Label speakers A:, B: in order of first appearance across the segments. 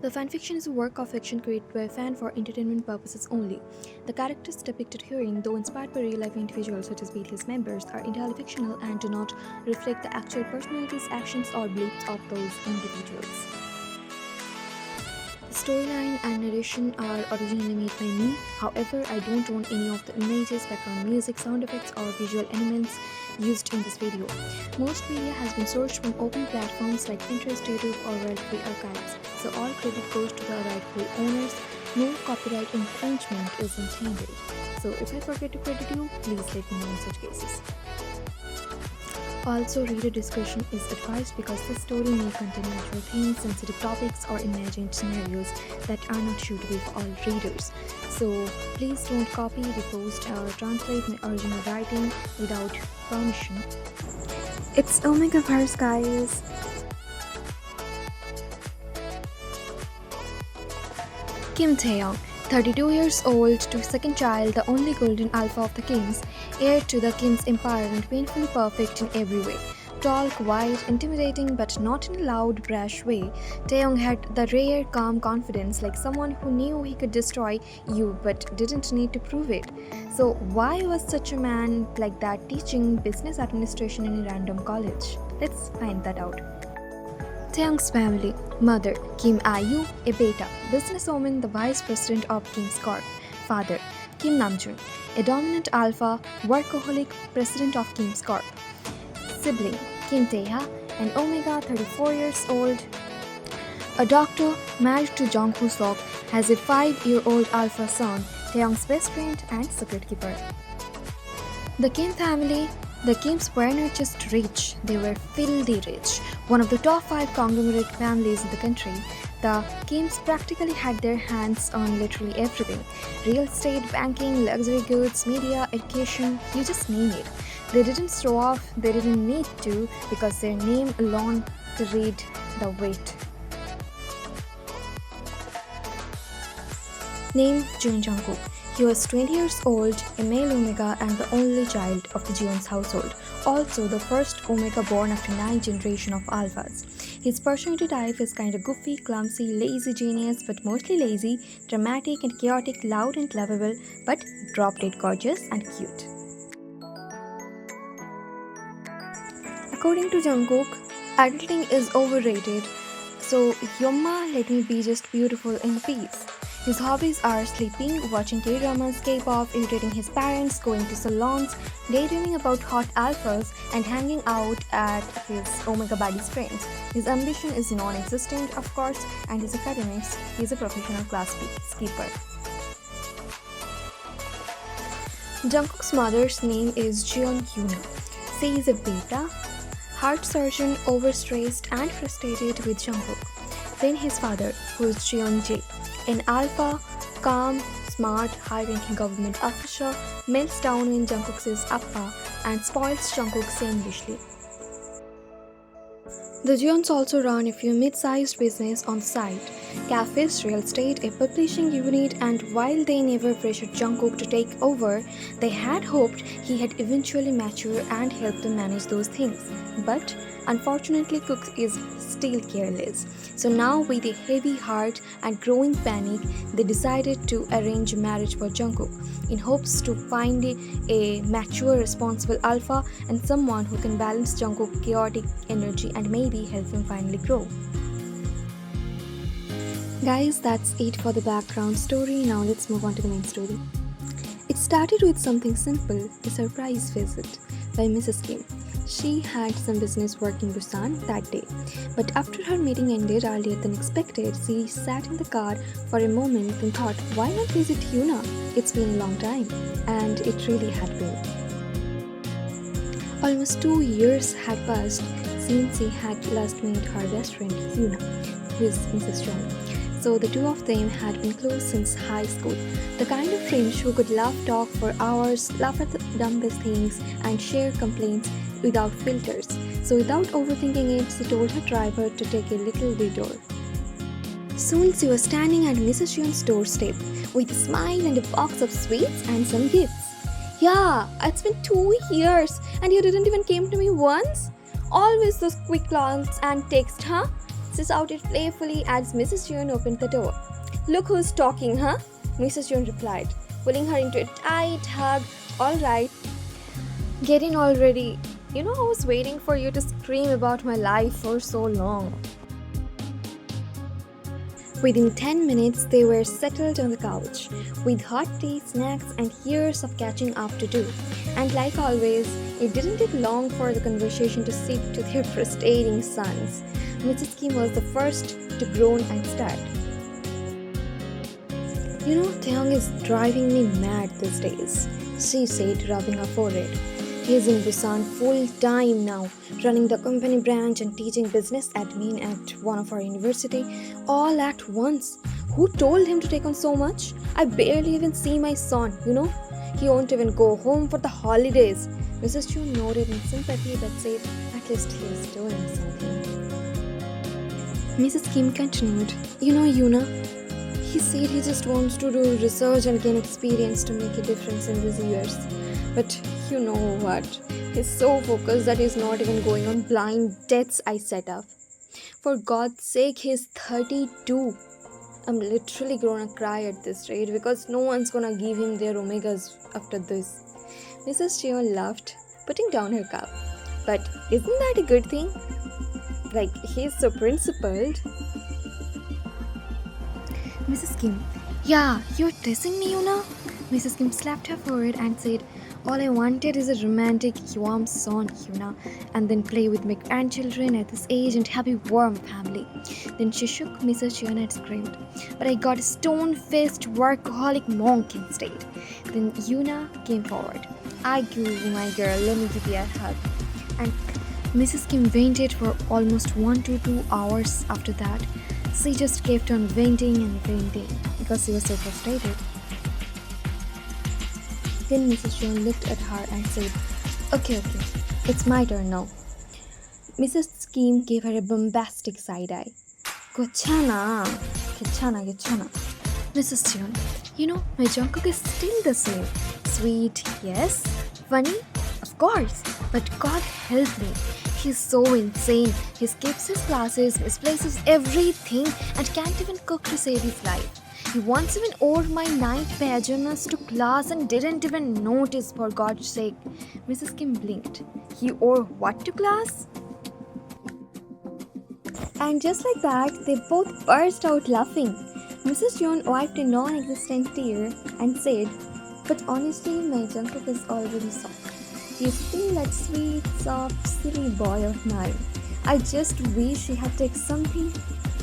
A: The fanfiction is a work of fiction created by a fan for entertainment purposes only. The characters depicted herein, though inspired by real-life individuals such as BTS members, are entirely fictional and do not reflect the actual personalities, actions, or beliefs of those individuals. The storyline and narration are originally made by me. However, I don't own any of the images, background music, sound effects, or visual elements used in this video. Most media has been sourced from open platforms like Pinterest, YouTube, or royalty-free archives, so all credit goes to the rightful owners. No copyright infringement is intended. So if I forget to credit you, please let me know in such cases. Also, reader discretion is advised because this story may contain mature themes, sensitive topics, or imagined scenarios that are not suitable for all readers. So, please don't copy, repost, or translate my original writing without permission. It's Omega Verse, guys! Kim Taehyung, 32 years old, to second child, the only golden alpha of the Kims, heir to the Kim's empire and painfully perfect in every way. Tall, quiet, intimidating, but not in a loud, brash way, Taehyung had the rare, calm confidence, like someone who knew he could destroy you but didn't need to prove it. So why was such a man like that teaching business administration in a random college? Let's find that out. Taehyung's family. Mother, Kim Ayu, a beta, businesswoman, the vice president of Kim's Corp. Father, Kim Namjoon, a dominant alpha, workaholic, president of Kim's Corp. Sibling, Kim Taeha, an Omega, 34 years old, a doctor, married to Jung Hook, has a 5-year-old alpha son, Taehyung's best friend and secret keeper. The Kim family. The Kims were not just rich, they were filthy rich, one of the top 5 conglomerate families in the country. The Kims practically had their hands on literally everything: real estate, banking, luxury goods, media, education, you just name it. They didn't show off, they didn't need to, because their name alone carried the weight. Name: Jeon Jungkook. He was 20 years old, a male Omega, and the only child of the Jeon's household. Also, the first Omega born after 9 generations of alphas. His personality type is kinda goofy, clumsy, lazy genius, but mostly lazy, dramatic and chaotic, loud and lovable, but drop-dead gorgeous and cute. According to Jungkook, adulting is overrated, so Yomma, let me be just beautiful in peace. His hobbies are sleeping, watching K-dramas, K-pop, irritating his parents, going to salons, daydreaming about hot alphas, and hanging out at his Omega buddies' friends. His ambition is non-existent, of course, and his academics, he is a professional class skipper. Jungkook's mother's name is Jeon Jungkook. She is a beta, heart surgeon, overstressed and frustrated with Jungkook. Then his father, who is Jeon Jae, an alpha, calm, smart, high-ranking government official, melts down when Jungkook says appa and spoils Jungkook shamelessly. The Jeons also run a few mid-sized business on the side: cafes, real estate, a publishing unit, and while they never pressured Jungkook to take over, they had hoped he had eventually mature and help them manage those things. But unfortunately, Cook is still careless. So now, with a heavy heart and growing panic, they decided to arrange a marriage for Jungkook in hopes to find a mature, responsible alpha and someone who can balance Jungkook's chaotic energy and maybe help him finally grow. Guys, that's it for the background story. Now let's move on to the main story. It started with something simple, a surprise visit by Mrs. Kim. She had some business work in Busan that day, but after her meeting ended earlier than expected, she sat in the car for a moment and thought, why not visit Hyuna? It's been a long time, and it really had been. Almost 2 years had passed since she had last met her best friend Hyuna, who is Mrs. Jung. So the two of them had been close since high school. The kind of friends who could laugh, talk for hours, laugh at the dumbest things, and share complaints without filters. So without overthinking it, she told her driver to take a little detour. Soon she was standing at Mrs. Jeon's doorstep with a smile and a box of sweets and some gifts. Yeah, it's been 2 years and you didn't even came to me once? Always those quick glance and text, huh? she shouted playfully as Mrs. Jeon opened the door. "Look who's talking, huh?" Mrs. Jeon replied, pulling her into a tight hug. "All right, get in already. You know, I was waiting for you to scream about my life for so long." Within 10 minutes, they were settled on the couch, with hot tea, snacks, and years of catching up to do. And like always, it didn't take long for the conversation to sip to their frustrating sons. Mrs. Kim was the first to groan and start. "You know, Taehyung is driving me mad these days," she said, rubbing her forehead. "He's in Busan full time now, running the company branch and teaching business admin at one of our university, all at once. Who told him to take on so much? I barely even see my son, you know. He won't even go home for the holidays." Mrs. Chu nodded in sympathy but said, "At least he is doing something." Mrs. Kim continued, "You know, Yuna, he said he just wants to do research and gain experience to make a difference in these years. But you know what? He's so focused that he's not even going on blind dates I set up. For God's sake, he's 32. I'm literally gonna cry at this rate because no one's gonna give him their omegas after this." Mrs. Cheon laughed, putting down her cup. "But isn't that a good thing? Like, he's so principled." Mrs. Kim, "Yeah, you're teasing me, you know." Mrs. Kim slapped her forehead and said, "All I wanted is a romantic, warm son, Yuna, and then play with my grandchildren at this age and have a warm family." Then she shook Mrs. Cheon and screamed, "But I got a stone-faced workaholic monk instead." Then Yuna came forward. "Argue, my girl, let me give you a hug." And Mrs. Kim vented for almost 1 to 2 hours after that. She just kept on venting and venting because she was so frustrated. Then Mrs. John looked at her and said, Okay, it's my turn now." Mrs. Kim gave her a bombastic side-eye. "Gochana, Gechana. Mrs. John, you know, my Jungkook is still the same. Sweet, yes. Funny, of course. But God help me, he's so insane. He skips his classes, misplaces everything, and can't even cook to save his life. He once even wore my night pajamas to class and didn't even notice, for God's sake." Mrs. Kim blinked. "He wore what to class?" And just like that, they both burst out laughing. Mrs. Jeon wiped a non-existent tear and said, "But honestly, my Jungkook is already soft. He's still that sweet, soft, silly boy of mine. I just wish he had taken something,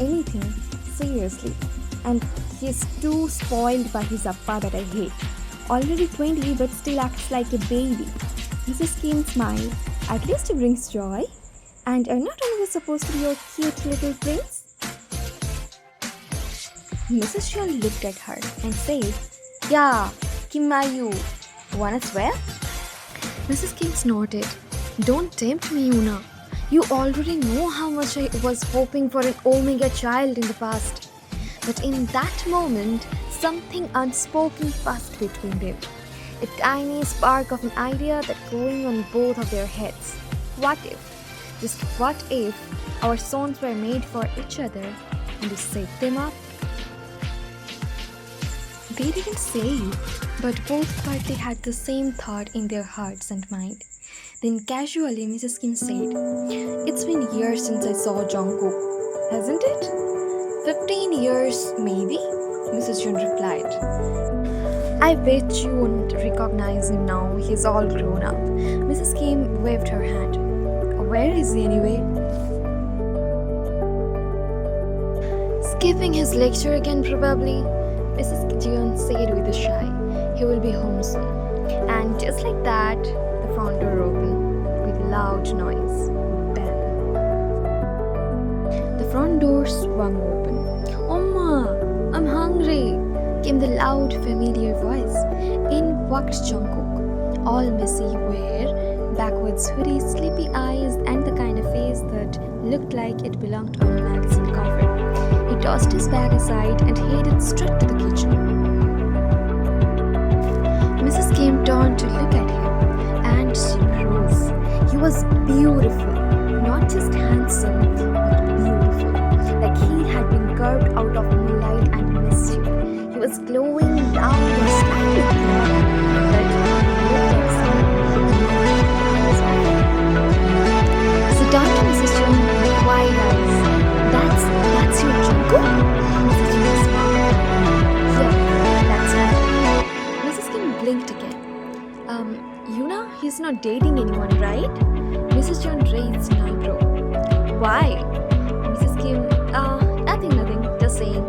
A: anything, seriously. And he's too spoiled by his appa that I hate. Already 20 but still acts like a baby." Mrs. Kim smiled. "At least he brings joy. And are not always supposed to be your cute little prince?" Mrs. Jeon looked at her and said, "Yeah, Kim Mayu, wanna swear?" Mrs. Kim snorted. "Don't tempt me, Una. You already know how much I was hoping for an Omega child in the past." But in that moment, something unspoken passed between them. A tiny spark of an idea that glowing on both of their heads. What if, just what if, our sons were made for each other and we set them up? They didn't say it, but both quietly had the same thought in their hearts and mind. Then casually, Mrs. Kim said, "It's been years since I saw Jungkook, hasn't it?" 15 years, maybe, Mrs. Jun replied. "I bet you won't recognize him now. He's all grown up." Mrs. Kim waved her hand. "Where is he anyway?" "Skipping his lecture again, probably," Mrs. Jeon said with a sigh. "He will be home soon." And just like that, the front door opened with loud noise. Bang. The front door swung open. "Oma, I'm hungry," came the loud, familiar voice. In walked Jungkook, all messy hair, backwards hoodie, sleepy eyes, and the kind of face that looked like it belonged on a magazine cover. He tossed his bag aside and headed straight to the kitchen. Mrs. Kim turned to look at him, and she froze. He was beautiful, not just handsome, but beautiful. carved out of moonlight and mischief. He was glowing loud and slightly glowing, but he looked like someone. Sit down to Mrs. Jung with wide eyes. That's your Jungkook? Mrs. Jung smiled. Yeah, that's right. Mrs. Kim blinked again. He's not dating anyone, right? Mrs. John raised an eyebrow. Why? Mrs. Kim, nothing, just saying.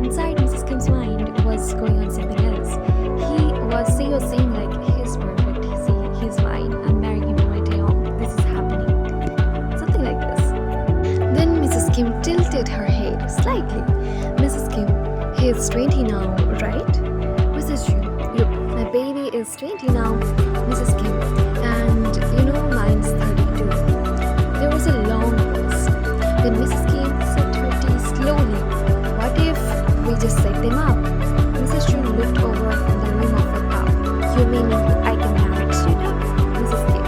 A: Inside Mrs. Kim's mind was going on something else. She was saying like, he's perfect, he's mine, I'm marrying him to my Taehyung, this is happening. Something like this. Then Mrs. Kim tilted her head slightly. Mrs. Kim, he's 20 now, right? Mrs. Jung, look, my baby is 20 now. Mrs. Kim, and mine's 32. There was a long pause. Then Mrs. Kim sipped her tea slowly. What if we just set them up? Mrs. June looked over from the rim of her cup. You mean I can marry Yuna? Mrs. Kim,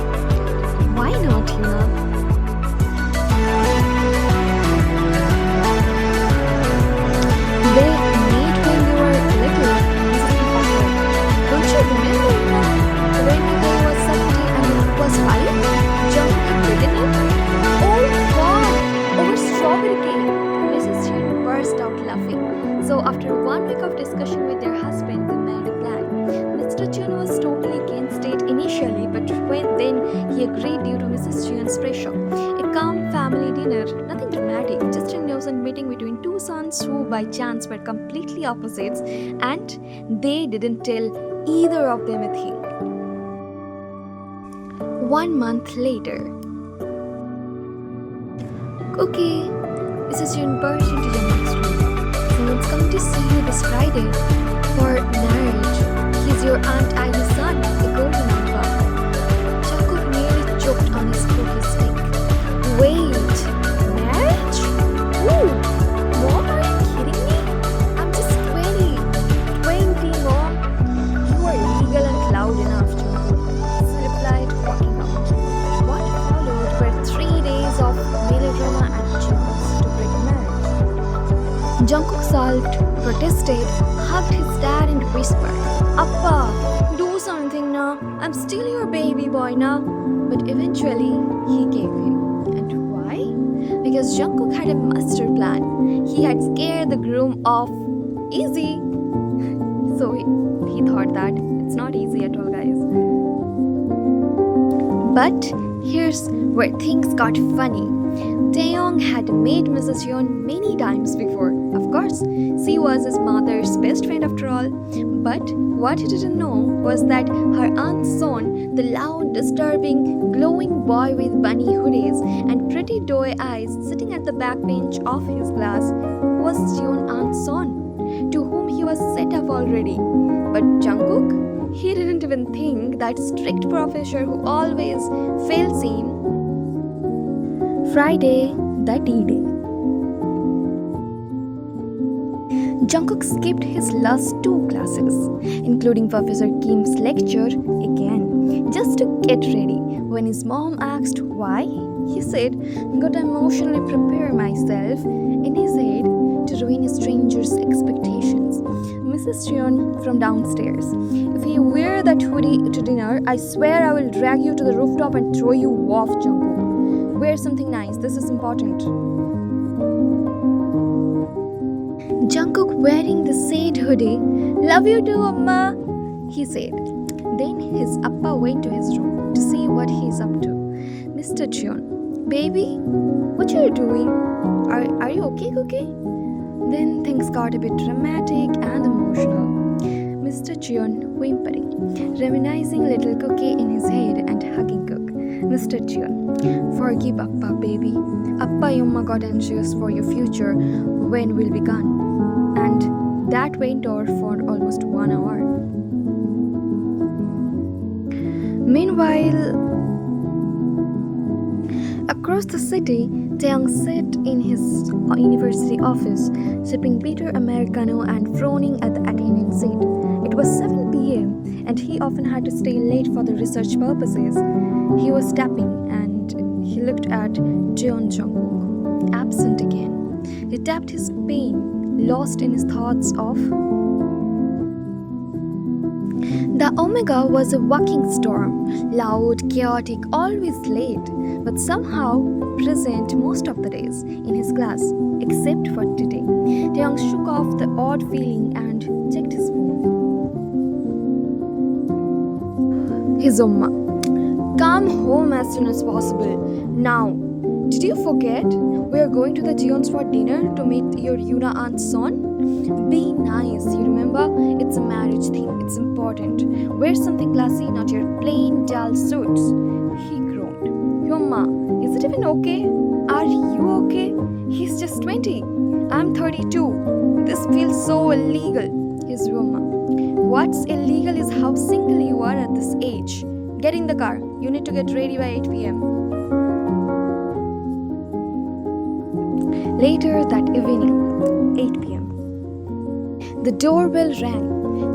A: why not, Yuna? They met when you were little, Mrs. Kim offered. Don't you remember, Yuna? When he was 70 and Luke was 5, Jungkook had written it. Oh God! Over strawberry cake! Mrs. Jin burst out laughing. So after 1 week of discussion with their husband, they made a plan. Mr. Jin was totally against it initially, but then he agreed due to Mrs. Jin's pressure. A calm family dinner, nothing dramatic, just an innocent meeting between two sons who by chance were completely opposites, and they didn't tell either of them a thing. 1 month later. Okay, Mrs. Jun burst into the next room. Someone's coming to see you this Friday for marriage. He's your Aunt Ivy's son, the golden alpha. Jungkook nearly choked on his cookie stick. Wait, marriage? Ooh, Mom, are you kidding me? I'm just 20, Mom. You are legal and loud enough, Jungkook. She replied, walking out. What followed were 3 days of melodrama and chance to break marriage. Jungkook sulked, protested, hugged his dad and whispered, Appa, do something now. I'm still your baby boy now. But eventually, he gave in. And why? Because Jungkook had a master plan. He had scared the groom off easy. So he thought that it's not easy at all, guys. But here's where things got funny. Taehyung had met Mrs. Yeon many times before. Of course, she was his mother's best friend after all. But what he didn't know was that her aunt's son, the loud, disturbing, glowing boy with bunny hoodies and pretty doe eyes sitting at the back bench of his class, was Jeon's aunt's son, to whom he was set up already. But Jungkook, he didn't even think that strict professor who always fails him. Friday, the D-Day. Jungkook skipped his last 2 classes, including Professor Kim's lecture again, just to get ready. When his mom asked why, he said, "Gotta emotionally prepare myself," in his head to ruin a stranger's expectations. Mrs. Jeon from downstairs, "If you wear that hoodie to dinner, I swear I will drag you to the rooftop and throw you off, Jungkook. Wear something nice, this is important." Jungkook wearing the said hoodie, "Love you too, Amma," he said. Then his appa went to his room to see what he's up to. Mr. Jeon, "Baby, what are you doing? Are you okay, Cookie?" Then things got a bit dramatic and emotional. Mr. Jeon whimpering, reminiscing little Cookie in his head and hugging Cook. Mr. Jeon, "Forgive Appa, baby. Appa Yumma got anxious for your future when we'll be gone." And that went on for almost 1 hour. Meanwhile, across the city, Taehyung sat in his university office, sipping bitter Americano and frowning at the attendance seat. It was 7 p.m. and he often had to stay late for the research purposes. He was tapping and he looked at Jeon Jungkook, absent again. He tapped his pen, lost in his thoughts of. The Omega was a walking storm, loud, chaotic, always late, but somehow present most of the days in his class, except for today. Taehyung shook off the odd feeling and checked his phone. His Umma. Come home as soon as possible. Now. Did you forget? We are going to the Jeons for dinner to meet your Yuna aunt's son. Be nice, you remember? It's a marriage thing, it's important. Wear something classy, not your plain dull suits. He groaned. Yoma, is it even okay? Are you okay? He's just 20. I'm 32. This feels so illegal. His Yoma. What's illegal is how single you are at this age. Get in the car. You need to get ready by 8 p.m. Later that evening, 8 p.m. The doorbell rang.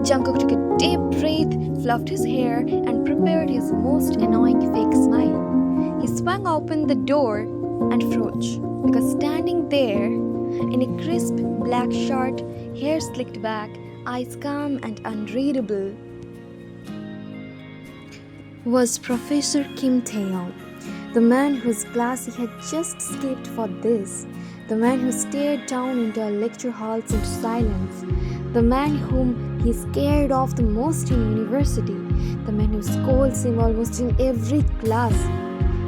A: Jungkook took a deep breath, fluffed his hair, and prepared his most annoying fake smile. He swung open the door and froze, because standing there, in a crisp black shirt, hair slicked back, eyes calm and unreadable, was Professor Kim Taehyung, the man whose class he had just skipped for this. The man who stared down into our lecture halls into silence, the man whom he scared off the most in university, the man who scolds him almost in every class,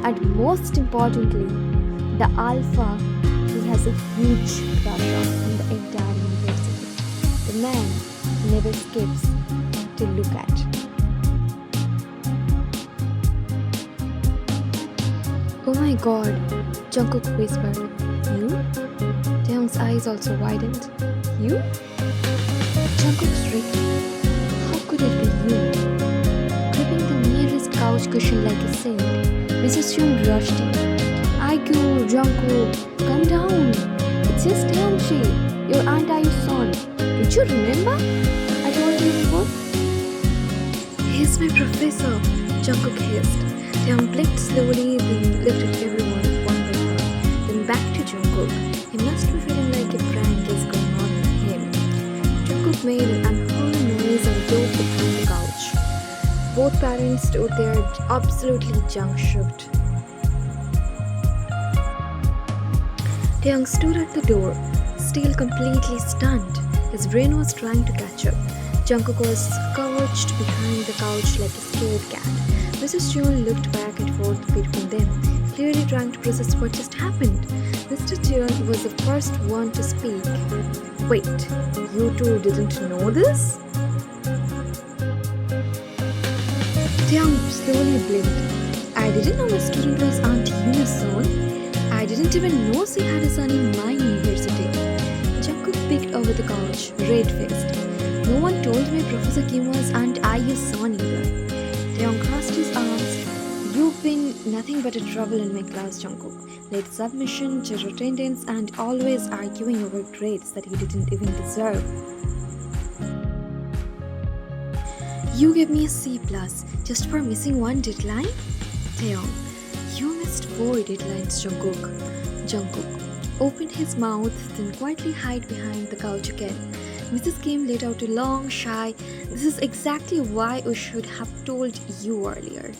A: and most importantly, the alpha he has a huge crush on in the entire university, the man who never skips to look at. Oh my god, Jungkook whispered. You? Taehyung's eyes also widened. You? Jungkook shrieked. How could it be you? Gripping the nearest couch cushion like a saint, Mrs. Yoon rushed in. Aigu, Jungkook, come down. It's just Taehyung, your Aunt Ayu's son. Did you remember? I told you before. He's my professor, Jungkook hissed. Taehyung blinked slowly, then looked at everyone one by one, then back to Jungkook. He must be feeling like a prank is going on with him. Jungkook made an unholy noise and dove behind the couch. Both parents stood there absolutely junk-shooked. Taehyung stood at the door, still completely stunned. His brain was trying to catch up. Jungkook was crouched behind the couch like a scared cat. Mrs. Jeon looked back and forth between them, clearly trying to process what just happened. Mr. Jeon was the first one to speak. Wait, you two didn't know this? Taehyung slowly blinked. I didn't know my student was Aunt Yuna's son. I didn't even know she had a son in my university. Jungkook peeked over the couch, red-faced. No one told me Professor Kim was Aunt Ayu's son either. Taehyung crossed his arms. You've been nothing but a trouble in my class, Jungkook. Late submission, zero attendance, and always arguing over grades that he didn't even deserve. You gave me a C+, just for missing one deadline? Taehyung, you missed 4 deadlines, Jungkook. Jungkook opened his mouth, then quietly hid behind the couch again. Mrs. Kim let out a long sigh. This is exactly why I should have told you earlier.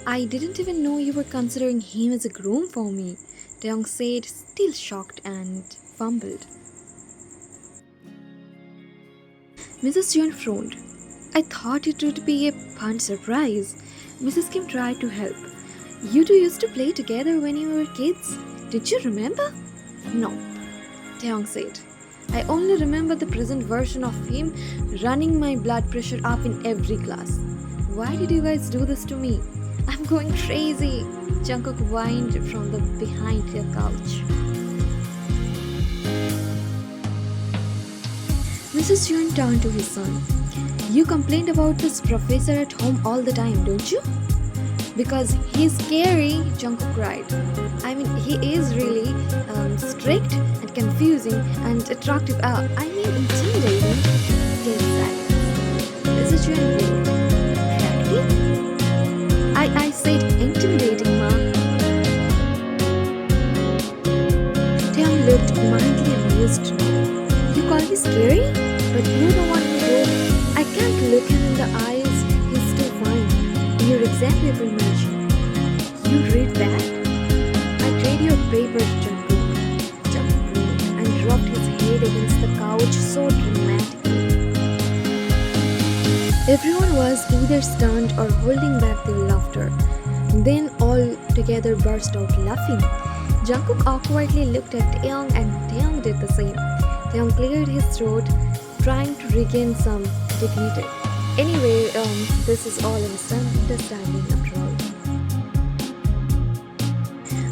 A: I didn't even know you were considering him as a groom for me, Taehyung said, still shocked and fumbled. Mrs. Jeon frowned. I thought it would be a fun surprise. Mrs. Kim tried to help. You two used to play together when you were kids. Did you remember? No, Taehyung said. I only remember the present version of him running my blood pressure up in every class. Why did you guys do this to me? I'm going crazy, Jungkook whined from the behind the couch. Mrs. Jeon turned to his son. You complained about this professor at home all the time, don't you? Because he's scary, Jungkook cried. I mean, he is really strict and confusing and attractive. I mean, intimidating. Dead silence. Mrs. Jeon blinked. Attractive? I said intimidating, Ma. Taehyung looked mildly must know. You call me scary? But you're the one who wrote, I can't look him in the eyes, he's too fine. In your exam paper image. You read that? I read your paper, Jungkook. Jungkook and dropped his head against the couch so dramatically. Everyone was either stunned or holding back their laughter. Then all together burst out laughing. Jungkook awkwardly looked at Taehyung and Taehyung did the same. Taehyung cleared his throat, trying to regain some dignity. Anyway, this is all understanding after all.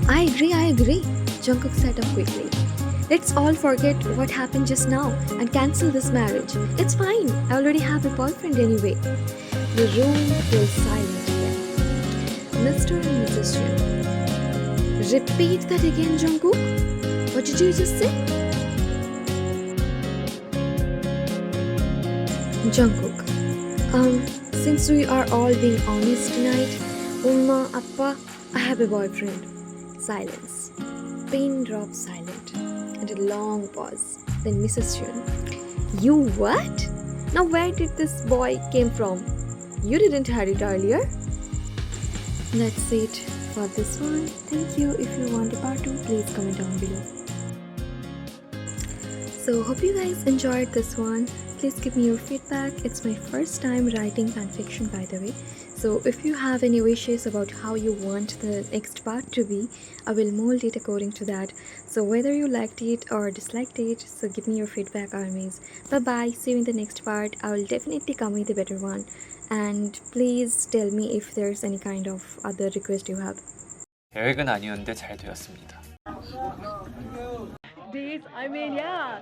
A: I agree, Jungkook said up quickly. Let's all forget what happened just now and cancel this marriage. It's fine, I already have a boyfriend anyway. The room fell silent again. Mr. and Mrs. Jeon. Repeat that again, Jungkook. What did you just say? Jungkook. Since we are all being honest tonight, Umma, Appa, I have a boyfriend. Silence. Pin dropped silent. And a long pause. Then Mrs. Jeon. You what? Now where did this boy came from? You didn't have it earlier? That's it for this one. Thank you. If you want a part 2, please comment down below. So hope you guys enjoyed this one. Please give me your feedback. It's my first time writing fanfiction, by the way. So if you have any wishes about how you want the next part to be, I will mold it according to that. So whether you liked it or disliked it, so give me your feedback, armies. Bye bye. See you in the next part. I will definitely come with a better one. And please tell me if there's any kind of other request you have.
B: 계획은 아니었는데 잘 되었습니다.
C: This, I mean, yeah,